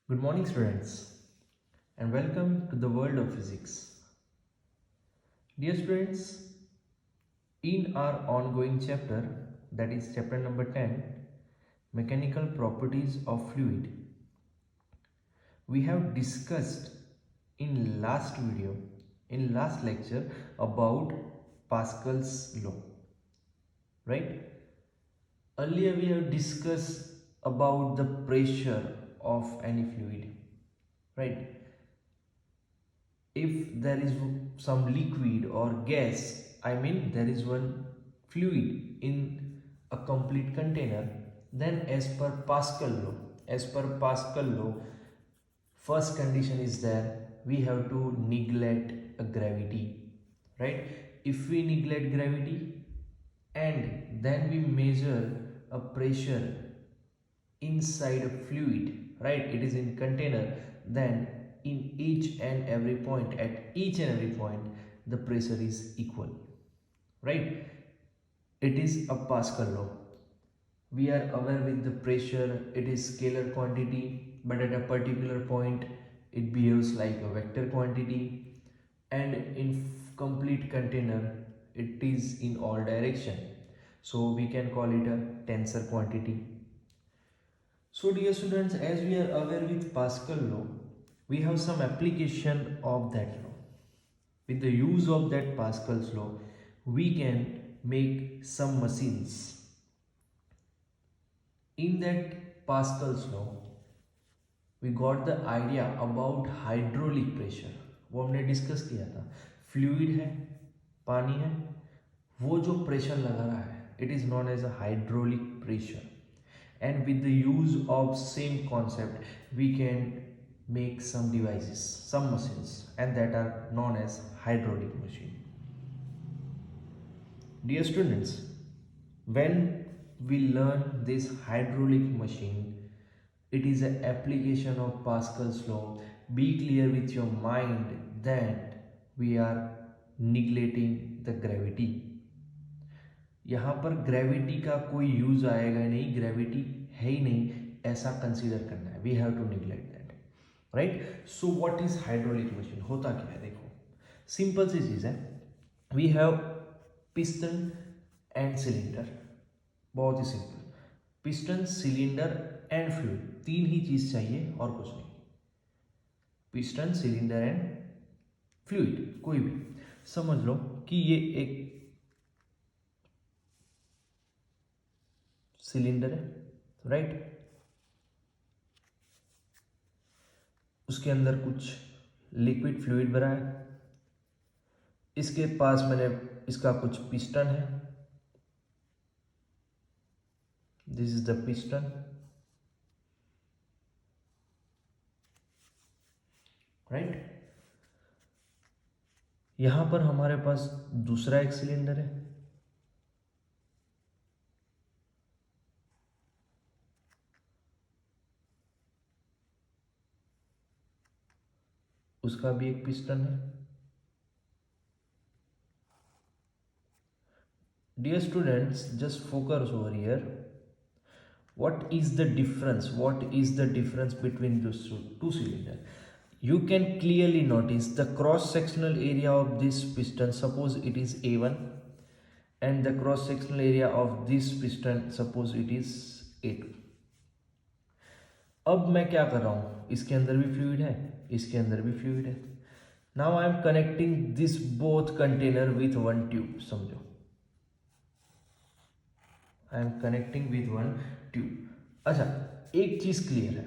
Good morning, students, and welcome to the world of physics. Dear students, in our ongoing chapter, that is chapter number 10, Mechanical Properties of Fluid, we have discussed in last video, in last lecture, about Pascal's law, right? Earlier, we have discussed about the pressure of any fluid, right? If there is some liquid or gas, I mean there is one fluid in a complete container, then as per Pascal law, first condition is there, we have to neglect a gravity, right? If we neglect gravity and then we measure a pressure inside a fluid, right, it is in container, then in each and every point, at each and every point, the pressure is equal, right? It is a Pascal law. We are aware with the pressure, it is scalar quantity, but at a particular point it behaves like a vector quantity, and in complete container it is in all direction, so we can call it a tensor quantity. So dear students, as we are aware with Pascal law, we have some application of that law. With the use of that Pascal's law, we can make some machines. In that Pascal's law, we got the idea about hydraulic pressure. वो हमने discuss किया था. Fluid है, पानी है, वो जो pressure लगा रहा है, it is known as a hydraulic pressure. And with the use of same concept, we can make some devices, some machines, and that are known as hydraulic machine. Dear students, when we learn this hydraulic machine, it is an application of Pascal's law. Be clear with your mind that we are neglecting the gravity. यहाँ पर gravity का कोई use आएगा नहीं, gravity है ही नहीं, ऐसा कंसीडर करना है. We have to neglect that, right? So what is hydraulic machine? होता क्या है? देखो, सिंपल सी चीज है. We have piston and cylinder. बहुत ही simple. Piston, cylinder and fluid, तीन ही चीज चाहिए और कुछ नहीं. पिस्टन, सिलेंडर एंड फ्लूइड, कोई भी समझ लो कि ये एक सिलेंडर है, राइट? उसके अंदर कुछ लिक्विड फ्लूइड भरा है. इसके पास मैंने इसका कुछ पिस्टन है. This is the piston, right? यहां पर हमारे पास दूसरा एक सिलेंडर है. उसका भी एक पिस्टन है. Dear students, just focus over here. What is the difference? What is the difference between those two cylinders? You can clearly notice the cross-sectional area of this piston. Suppose it is A1, and the cross-sectional area of this piston, suppose it is A2. अब मैं क्या कर रहा हूँ? इसके अंदर भी fluid है, इसके अंदर भी फ्लूइड है. Now I am connecting this both container with one tube. समझो, I am connecting with one tube. अच्छा, एक चीज क्लियर है,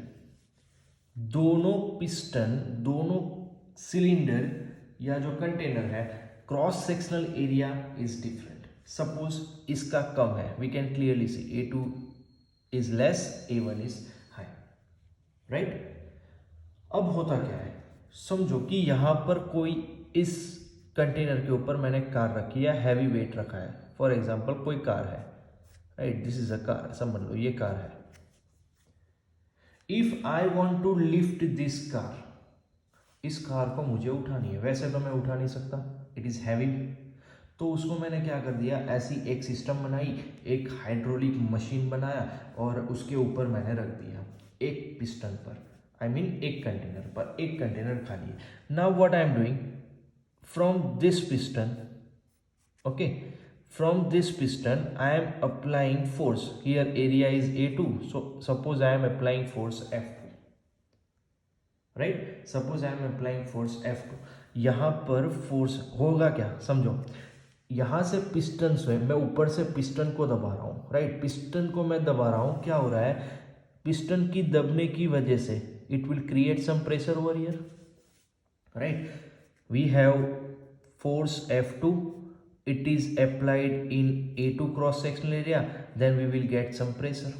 दोनों पिस्टन, दोनों सिलेंडर या जो कंटेनर है, cross sectional area is different. Suppose इसका कम है, we can clearly see A2 is less, A1 is high, right? अब होता क्या है, समझो कि यहां पर कोई इस कंटेनर के ऊपर मैंने कार रखी है, हैवी वेट रखा है. फॉर एग्जांपल कोई कार है, right? This is a car, समझ लो ये कार है. If I want to lift this car, इस कार को मुझे उठानी है. वैसे तो मैं उठा नहीं सकता, इट इज हैवी. तो उसको मैंने क्या कर दिया, ऐसी एक सिस्टम बनाई, एक हाइड्रोलिक मशीन बनाया और उसके ऊपर मैंने रख दिया एक पिस्टन पर. आई मीन एक कंटेनर पर, एक कंटेनर खाली है. Now what I am doing, from this piston, okay, from this piston I am applying force. Here area is A2, so suppose I am applying force F2, right? Suppose I am applying force F2. यहाँ पर force होगा क्या, समझो. यहाँ से piston से मैं ऊपर से पिस्टन को दबा रहा हूँ, राइट? पिस्टन को मैं दबा रहा हूँ, क्या हो रहा है, पिस्टन की दबने की वजह से it will create some pressure over here, right? We have force F2, it is applied in A2 cross sectional area, then we will get some pressure.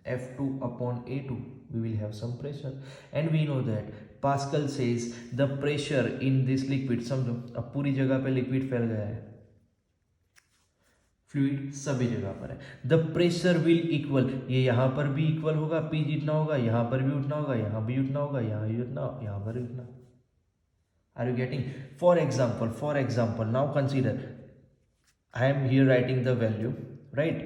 F2 upon A2, we will have some pressure, and we know that Pascal says the pressure in this liquid, समझो अब पूरी जगह पे liquid फैल गया है, fluid सभी जगह पर है, द प्रेशर विल इक्वल, ये यहाँ पर भी इक्वल होगा, पी जितना होगा यहाँ पर भी उठना होगा, यहाँ भी उठना होगा, यहाँ भी उठना, यहाँ पर भी उठना. Are you getting? For example, now consider, I am here writing the value, right?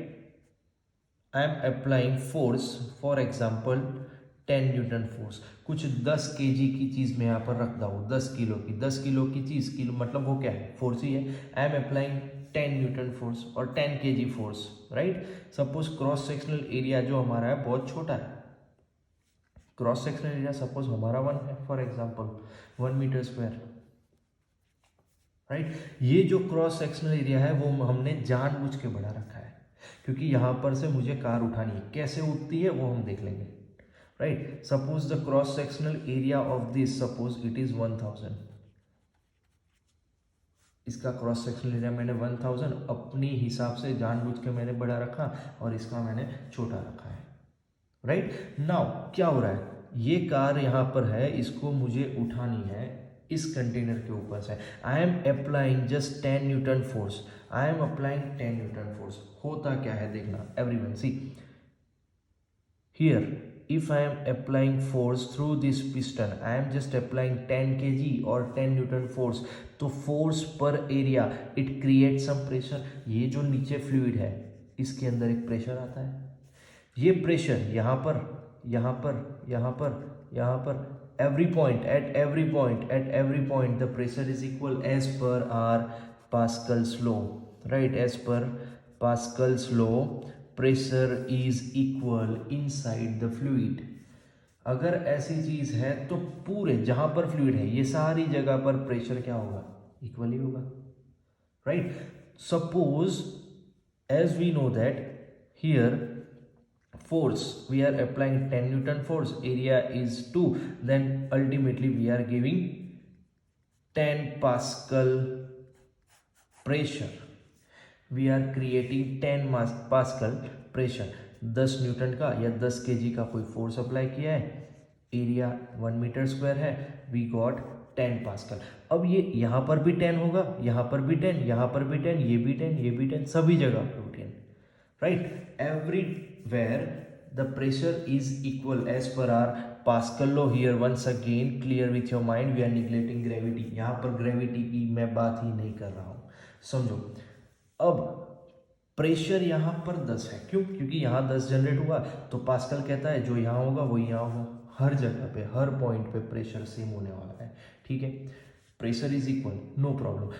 I am applying force, for example 10 Newton force, कुछ 10 kg की चीज़ मैं यहाँ पर रखता हूँ, 10 किलो की चीज़, किलो मतलब वो क्या है, फोर्स ही है. I am applying 10 Newton force और 10 kg force, right? Suppose cross sectional area जो हमारा है बहुत छोटा है, क्रॉस सेक्शनल एरिया सपोज हमारा 1 है, for example 1 meter square, right? ये जो क्रॉस सेक्शनल एरिया है वो हमने जानबूझ के बढ़ा रखा है, क्योंकि यहाँ पर से मुझे कार उठानी है, कैसे उठती है वो हम देख लेंगे, right? Suppose the cross sectional area of this, suppose it is 1000, इसका क्रॉस सेक्शनल एरिया मैंने 1000 अपनी हिसाब से जानबूझ के मैंने बड़ा रखा और इसका मैंने छोटा रखा है, राइट? नाउ क्या हो रहा है, ये कार यहाँ पर है, इसको मुझे उठानी है इस कंटेनर के ऊपर से. I am applying just 10 Newton force, I am applying 10 Newton force. होता क्या है देखना, everyone see here, if I am applying force through this piston, I am just applying 10 kg or 10 newton force, तो force per area it creates some pressure. ये जो नीचे fluid है इसके अंदर एक प्रेशर आता है, ये प्रेशर यहाँ पर, यहाँ पर, यहाँ पर, यहाँ पर, every point, at every point the pressure is equal as per our Pascal's law, right? As per Pascal's law, pressure is equal inside the fluid. अगर ऐसी चीज है तो पूरे जहां पर फ्लूइड है ये सारी जगह पर प्रेशर क्या होगा, इक्वल ही होगा, right? Suppose as we know that here force we are applying 10 newton force, area is 2, then ultimately we are giving 10 pascal pressure, we are creating 10 pascal pressure. 10 Newton का या 10 kg का कोई force apply किया है, area 1 meter square है, we got 10 pascal. अब ये यहाँ पर भी 10 होगा, यहाँ पर भी 10, यहाँ पर भी 10, ये भी 10, ये भी 10, सभी जगह पर 10, right? Everywhere the pressure is equal as per our Pascal law. Here once again clear with your mind, we are neglecting gravity. यहाँ पर ग्रेविटी की मैं बात ही नहीं कर रहा हूँ, समझो. अब प्रेशर यहाँ पर 10 है, क्यों? क्योंकि यहाँ 10 जनरेट हुआ, तो पास्कल कहता है जो यहाँ होगा वो यहाँ होगा, हर जगह पे हर पॉइंट पे प्रेशर सेम होने वाला है, ठीक है? Pressure is equal, no problem.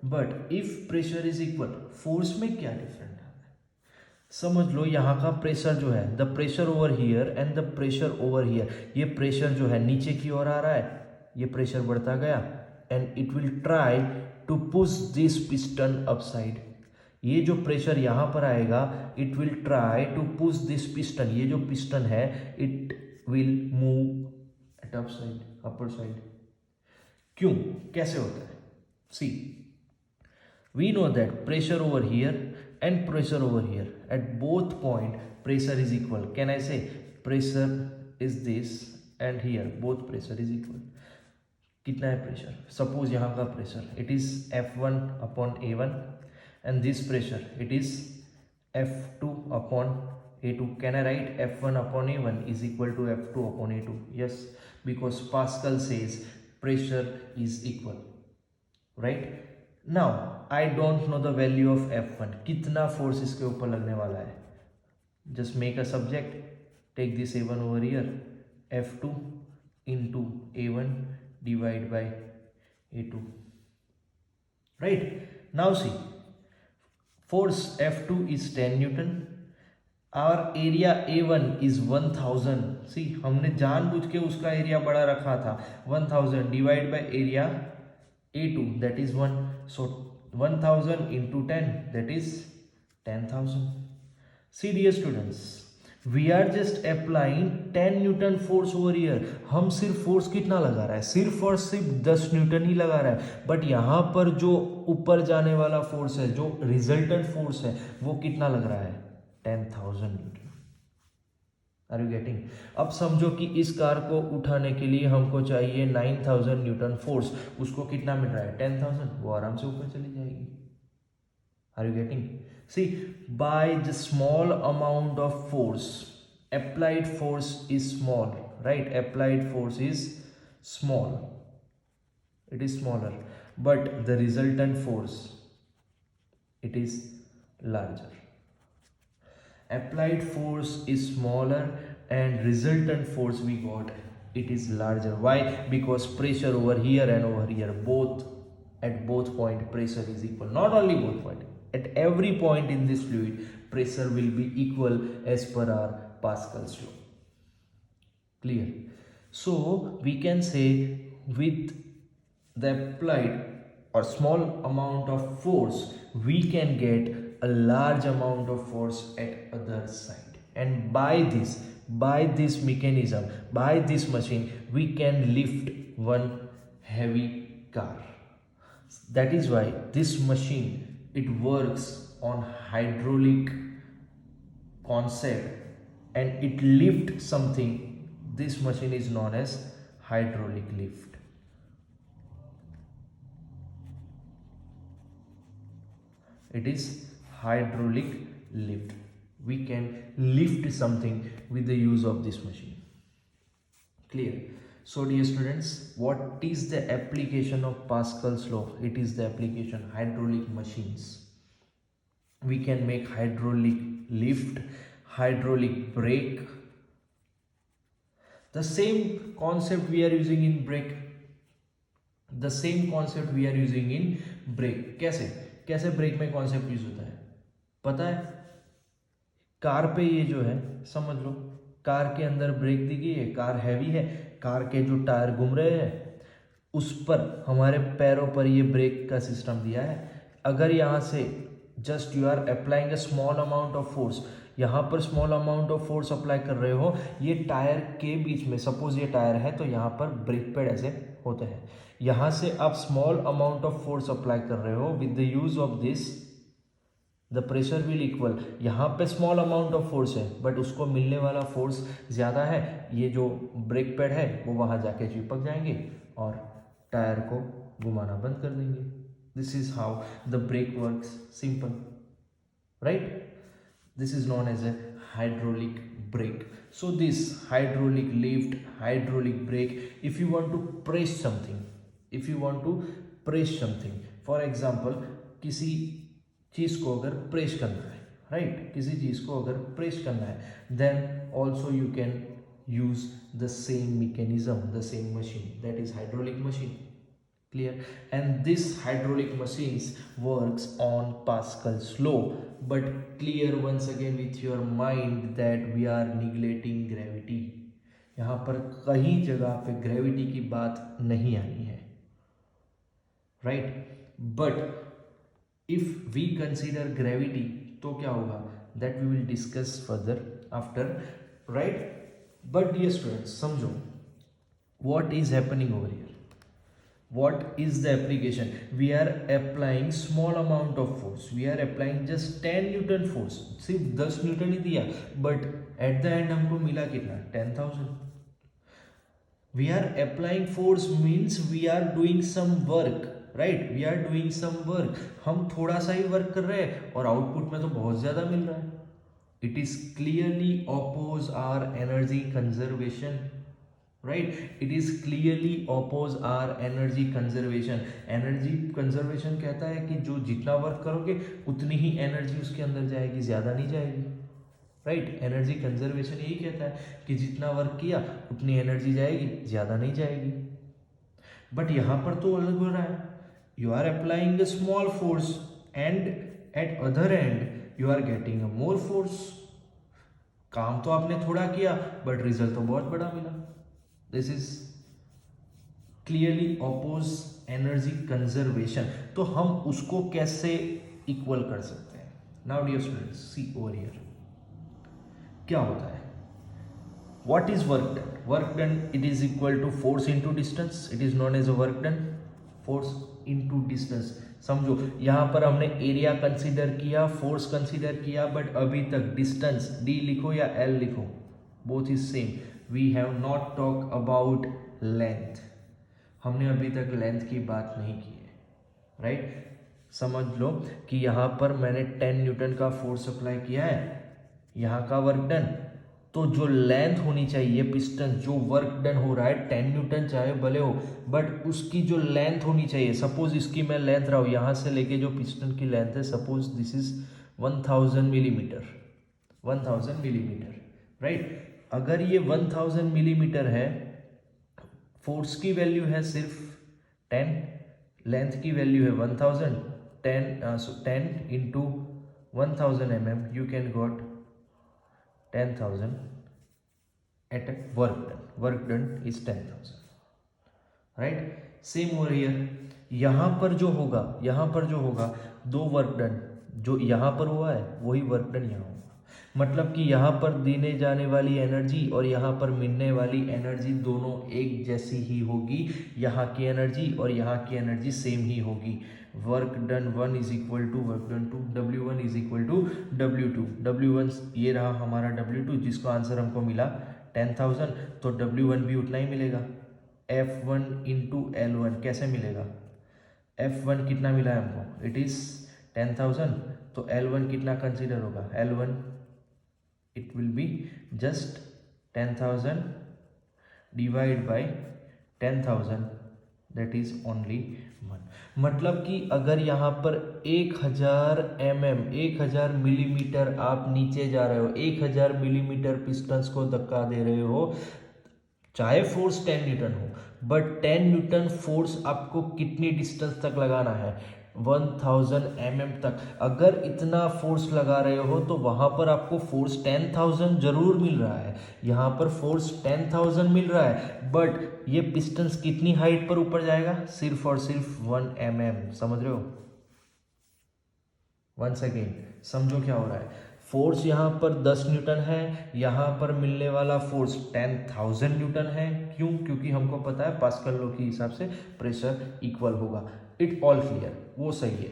But if pressure is equal, force में क्या डिफरेंट है? समझ लो यहाँ का प्रेशर जो है, the pressure over here and the pressure over here, ये प्रेशर जो है नीचे की ओर आ रहा है, ये प्रेशर बढ़ता गया and it will try to push this piston upside. ये जो प्रेशर यहाँ पर आएगा, it will try to push this piston, ये जो पिस्टन है it will move at upside, upper side. क्यों, कैसे होता है? See, we know that pressure over here and pressure over here, at both point pressure is equal. Can I say pressure is this and here both pressure is equal. कितना है pressure? Suppose यहाँ का pressure it is F1 upon A1 and this pressure it is F2 upon A2. Can I write F1 upon A1 is equal to F2 upon A2? Yes, because Pascal says pressure is equal, right? Now I don't know the value of F1, कितना force इसके ऊपर लगने वाला है. Just make a subject, take this A1 over here F2 into A1 divided by A2. Right? Now see, force F2 is 10 Newton. Our area A1 is 1000. See, हमने जानबूझ के उसका एरिया बड़ा रखा था. 1000 divided by area A2, that is 1. So 1000 into 10, that is 10,000. See dear students, we are just applying 10 Newton force over year. हम सिर्फ force कितना लगा रहा है? सिर्फ और सिर्फ 10 न्यूटन ही लगा रहा है. बट यहाँ पर जो ऊपर जाने वाला फोर्स है, जो रिजल्टेंट फोर्स है, वो कितना लग रहा है? 10,000 न्यूटन. Are you getting? अब समझो कि इस कार को उठाने के लिए हमको चाहिए 9,000 न्यूटन फोर्स. उसको कितना मिल रहा है? 10,000. वो आराम से ऊपर चली जाएगी. Are you getting? See, by the small amount of force, applied force is small, right? Applied force is small. It is smaller, but the resultant force, it is larger. Applied force is smaller and resultant force we got, it is larger. Why? Because pressure over here and over here, both at both point pressure is equal. Not only both point, at every point in this fluid pressure will be equal as per our Pascal's law. Clear? So we can say with the applied or small amount of force we can get a large amount of force at other side, and by this mechanism, by this machine, we can lift one heavy car. That is why this machine, it works on hydraulic concept and it lifts something. This machine is known as hydraulic lift. It is hydraulic lift. We can lift something with the use of this machine. Clear? So dear students, what is the application of Pascal's law? It is the application hydraulic machines. We can make hydraulic lift, hydraulic brake. The same concept we are using in brake. The same concept we are using in brake. कैसे break में concept use होता है पता है? Car पे ये जो है, समझ लो कार के अंदर ब्रेक दी गई है, कार हैवी है, कार के जो टायर घूम रहे हैं उस पर हमारे पैरों पर ये ब्रेक का सिस्टम दिया है. अगर यहाँ से just you are applying a small amount of force, यहाँ पर small amount of force apply कर रहे हो, ये टायर के बीच में, सपोज ये टायर है तो यहाँ पर ब्रेक पैड ऐसे होते हैं, यहाँ से आप small amount of force apply कर रहे हो with the use of this, the pressure will equal. यहाँ पे स्मॉल अमाउंट ऑफ फोर्स है बट उसको मिलने वाला फोर्स ज़्यादा है. ये जो ब्रेक पैड है वो वहाँ जाके चिपक जाएंगे और टायर को घुमाना बंद कर देंगे. This is how the brake works. Simple, right? This is known as a hydraulic brake. So this hydraulic lift, hydraulic brake, if you want to press something, for example किसी चीज़ को अगर प्रेस करना है, राइट, किसी चीज़ को अगर press करना है, then also you can use the same mechanism, the same machine, that is hydraulic machine. Clear? And this hydraulic machines works on Pascal's law, but clear once again with your mind that we are neglecting gravity. यहाँ पर कहीं जगह पे gravity की बात नहीं आई है, right? But if we consider gravity तो क्या होगा, that we will discuss further after, right? But dear students, समझो what is happening over here. What is the application? We are applying small amount of force. We are applying just 10 Newton force. सिर्फ 10 Newton ही दिया, but at the end हमको मिला कितना? 10,000. We are applying force means we are doing some work, right? We are doing some work. हम थोड़ा सा ही work कर रहे हैं और आउटपुट में तो बहुत ज़्यादा मिल रहा है. It is clearly oppose our energy conservation. Right? It is clearly oppose our energy conservation. Energy conservation कहता है कि जो जितना वर्क करोगे उतनी ही एनर्जी उसके अंदर जाएगी, ज़्यादा नहीं जाएगी. राइट। एनर्जी कंजर्वेशन यही कहता है कि जितना वर्क किया उतनी एनर्जी जाएगी, ज़्यादा नहीं जाएगी। बट यहाँ पर तो अलग हो रहा है, you are applying a small force and at other end you are getting a more force. काम तो आपने थोड़ा किया बट रिजल्ट तो बहुत बड़ा मिला। This is clearly oppose energy conservation. तो हम उसको कैसे इक्वल कर सकते हैं? Now dear students, see over here क्या होता है। What is work done? Work done, it is equal to force into distance. It is known as a work done. Force into distance. समझो यहाँ पर हमने एरिया कंसीडर किया, force consider किया, but अभी तक डिस्टेंस डी लिखो या एल लिखो, both is same. We have not talk about length. हमने अभी तक लेंथ की बात नहीं की है, राइट। समझ लो कि यहाँ पर मैंने 10 न्यूटन का फोर्स अप्लाई किया है, यहाँ का वर्क डन, तो जो लेंथ होनी चाहिए पिस्टन, जो वर्क डन हो रहा है 10 न्यूटन चाहे भले हो, बट उसकी जो लेंथ होनी चाहिए, सपोज इसकी मैं लेंथ रहा हूँ यहाँ से लेके जो पिस्टन की लेंथ है, suppose this is 1000 millimetre, 1000 millimetre, right. अगर ये 1000 मिलीमीटर है, फोर्स की वैल्यू है सिर्फ 10, लेंथ की वैल्यू है 1000, 10 into 1000 mm, you can got 10,000 at a work done. Work done is 10,000, right. Same हो रही है यहाँ पर जो होगा दो वर्क डन, जो यहाँ पर हुआ है वही वर्क डन यहाँ होगा। मतलब कि यहाँ पर देने जाने वाली एनर्जी और यहाँ पर मिलने वाली एनर्जी दोनों एक जैसी ही होगी। यहाँ की एनर्जी और यहाँ की एनर्जी सेम ही होगी। Work done 1 is equal to work done 2, W1 is equal to W2। W1 ये रहा हमारा W2, जिसको आंसर हमको मिला 10,000, तो W1 भी उतना ही मिलेगा। F1 इंटू L1 कैसे मिलेगा? F1 कितना मिला है हमको, इट इज 10,000, तो L1 कितना कंसीडर होगा? L1 it will be just 10,000 divide by 10,000, that is only 1। मतलब कि अगर यहाँ पर 1000 mm 1000 मिलीमीटर आप नीचे जा रहे हो, 1000 मिलीमीटर पिस्टन्स को धक्का दे रहे हो, चाहे फोर्स 10 न्यूटन हो, बट 10 न्यूटन फोर्स आपको कितनी डिस्टेंस तक लगाना है? 1000 mm तक। अगर इतना फोर्स लगा रहे हो तो वहां पर आपको फोर्स 10,000 जरूर मिल रहा है, यहाँ पर फोर्स 10,000 मिल रहा है, बट ये पिस्टन्स कितनी हाइट पर ऊपर जाएगा? सिर्फ और सिर्फ 1 mm। समझ रहे हो? वंस अगेन समझो क्या हो रहा है। फोर्स यहाँ पर 10 न्यूटन है, यहाँ पर मिलने वाला फोर्स 10,000 न्यूटन है। क्यों? क्योंकि हमको पता है पास्कल लॉ के हिसाब से प्रेशर इक्वल होगा। इट ऑल क्लियर, वो सही है।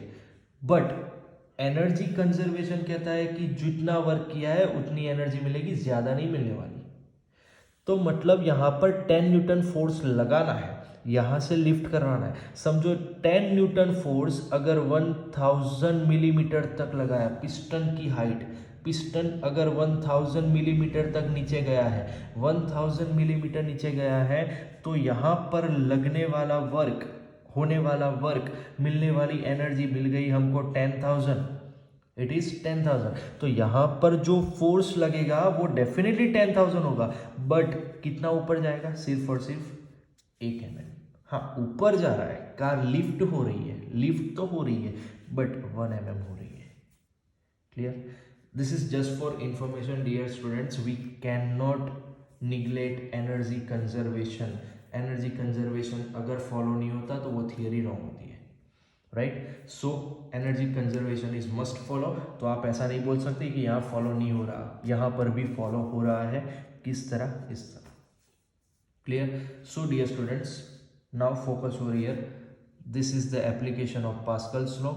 बट एनर्जी कंजर्वेशन कहता है कि जितना वर्क किया है उतनी एनर्जी मिलेगी, ज्यादा नहीं मिलने वाली। तो मतलब यहाँ पर 10 न्यूटन फोर्स लगाना है, यहाँ से लिफ्ट करवाना है। समझो 10 न्यूटन फोर्स अगर 1000 मिलीमीटर तक लगाया, पिस्टन की हाइट, पिस्टन अगर 1000 मिलीमीटर तक नीचे गया है, 1000 मिलीमीटर नीचे गया है, तो यहाँ पर लगने वाला वर्क, होने वाला वर्क, मिलने वाली एनर्जी मिल गई हमको 10,000, इट इज 10,000। तो यहाँ पर जो फोर्स लगेगा वो डेफिनेटली 10,000 होगा, बट कितना ऊपर जाएगा? सिर्फ और सिर्फ 1 mm। हाँ, ऊपर जा रहा है, कार लिफ्ट हो रही है, लिफ्ट तो हो रही है, बट 1 mm हो रही है। Clear? This is just for information dear students, we can not neglect energy conservation. Energy conservation अगर फॉलो नहीं होता तो वो थियरी रॉन्ग होती है, right. So energy conservation is must follow. तो आप ऐसा नहीं बोल सकते कि यहाँ फॉलो नहीं हो रहा, यहाँ पर भी फॉलो हो रहा है। किस तरह? इस तरह। Clear? So dear students, now focus over here. This is the application of Pascal's law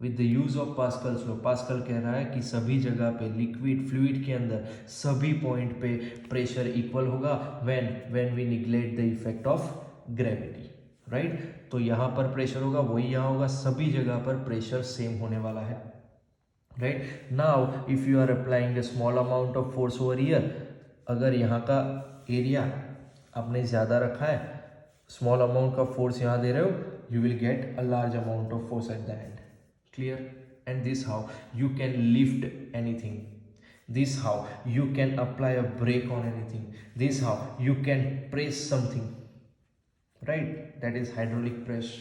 with the use of Pascal's law. Pascal कह रहा है कि सभी जगह पे लिक्विड फ्लूइड के अंदर सभी पॉइंट पे प्रेशर इक्वल होगा when we neglect the effect of gravity, right. तो यहाँ पर प्रेशर होगा वही यहाँ होगा, सभी जगह पर प्रेशर सेम होने वाला है, right. Now if you are applying a small amount of force over here, अगर यहाँ का एरिया आपने ज़्यादा रखा है, स्मॉल अमाउंट का फोर्स यहाँ दे रहे हो, you will get a large amount of force at the end. Clear? And this how you can lift anything. this how you can apply a brake on anything, this how you can press something, right? That is hydraulic press.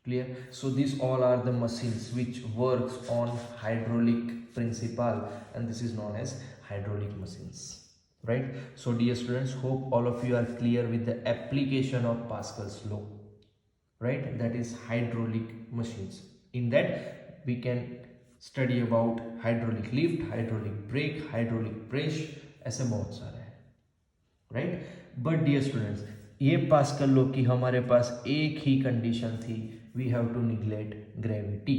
Clear? So these all are the machines which works on hydraulic principle, and this is known as hydraulic machines, right? So dear students, hope all of you are clear with the application of Pascal's law, right? That is hydraulic machines. In that we can study about hydraulic lift, hydraulic brake, hydraulic press, ऐसे बहुत सारे हैं, right? But dear students, ये Pascal law की हमारे पास एक ही कंडीशन थी, we have to neglect gravity.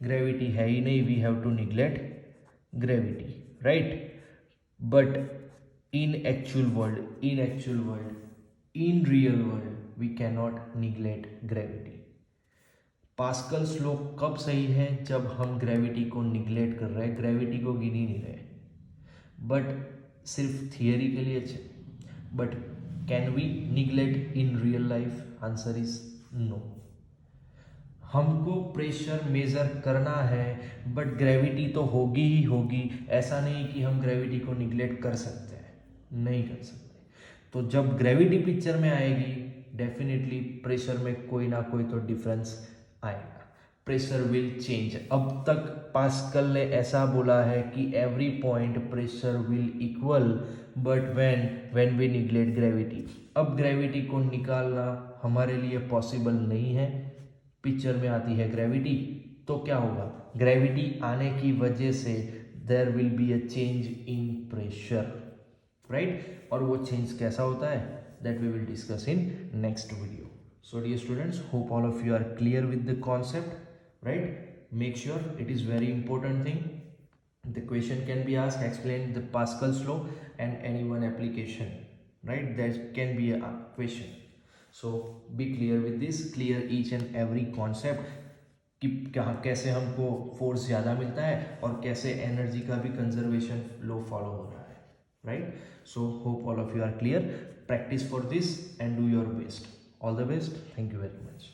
Gravity है ही नहीं, we have to neglect gravity, right? But in actual world, in real world we cannot neglect gravity. Pascal's law कब सही है? जब हम ग्रेविटी को निग्लेक्ट कर रहे हैं, ग्रेविटी को गिन ही नहीं रहे, बट सिर्फ थियरी के लिए अच्छे. But can we neglect in real life? Answer is no. हमको प्रेशर मेजर करना है, बट ग्रेविटी तो होगी ही होगी. ऐसा नहीं कि हम ग्रेविटी को निग्लेक्ट कर सकते हैं, नहीं कर सकते. तो जब ग्रेविटी पिक्चर में आएगी, डेफिनेटली प्रेशर में कोई ना कोई तो डिफरेंस आएगा, प्रेशर विल चेंज. अब तक पास्कल ने ऐसा बोला है कि every point pressure will equal, but when we neglect gravity. अब ग्रेविटी को निकालना हमारे लिए पॉसिबल नहीं है. पिक्चर में आती है ग्रेविटी, तो क्या होगा? ग्रेविटी आने की वजह से there will be a change in pressure, right? और वो चेंज कैसा होता है, that we will discuss in next video. So dear students, hope all of you are clear with the concept, right? Make sure, it is very important thing. The question can be asked, explain the Pascal's law and any one application, right? There can be a question. So be clear with this, clear each and every concept कि कैसे हमको force ज़्यादा मिलता है और कैसे energy का भी कंजर्वेशन लो फॉलो हो रहा है, right? So hope all of you are clear. Practice for this and do your best. All the best. Thank you very much.